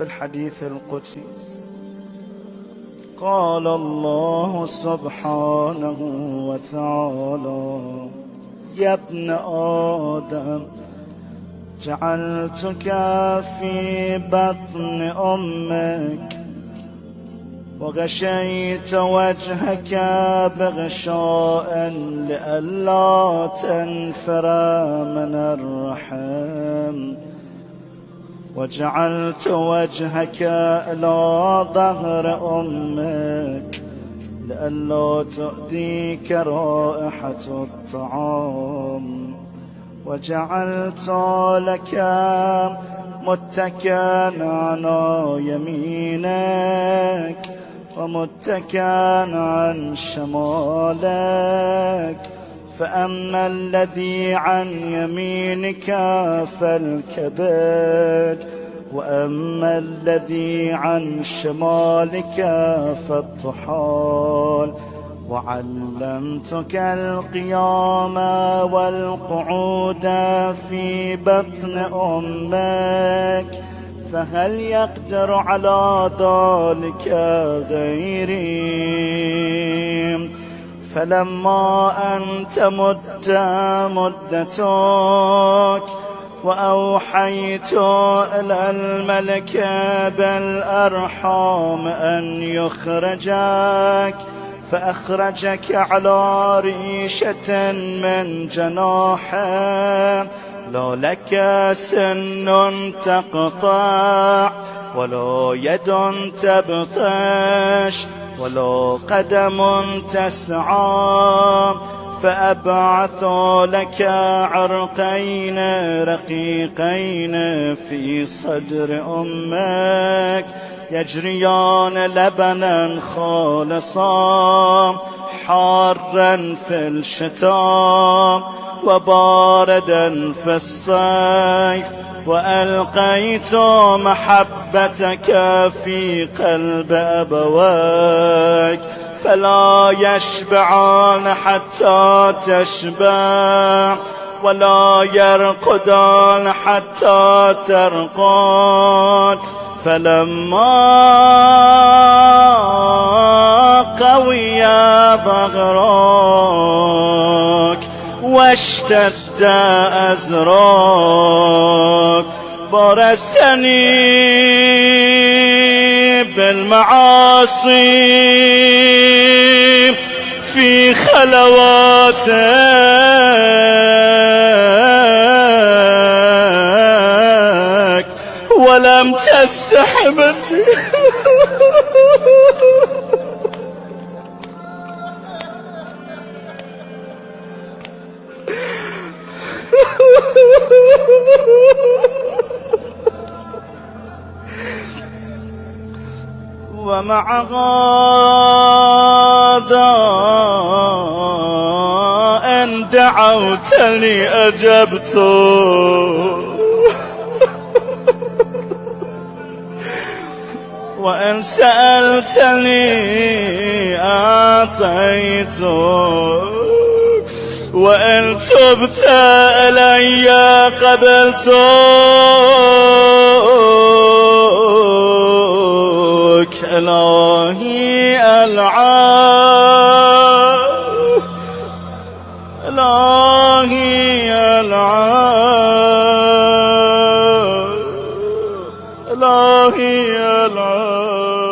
في الحديث القدسي قال الله سبحانه وتعالى: يا ابن آدم جعلتك في بطن أمك وغشيت وجهك بغشاء لئلا تنفر من الرحم، وجعلت وجهك إلى ظهر أمك لئلا تؤذيك رائحة الطعام، وجعلت لك متكئا على يمينك ومتكئا عن شمالك، فأما الذي عن يمينك فالكبد، وأما الذي عن شمالك فالطحال. وعلمتك القيام والقعود في بطن أمك، فهل يقدر على ذلك غيري؟ فلما أن تمت مدتك وأوحيت إلى الملك بالأرحام أن يخرجك، فأخرجك على ريشة من جناحه، لا لك سن تقطع ولا يد تبطش ولا قدم تسعى، فأبعث لك عرقين رقيقين في صدر أمك يجريان لبنا خالصا حارا في الشتاء وباردا في الصيف، وألقيت محبتك في قلب أبويك فلا يشبعان حتى تشبع ولا يرقدان حتى ترقد. فلما قوي ظهرك واشتد أزرك برزتني بالمعاصي في خلواتك ولم تستح مني. ومع هذا إن دعوتني أجبت، وإن سألتني أعطيت، وإن تبت إلي قبلتك. إلهي العافية، إلهي العافية، إلهي العافية.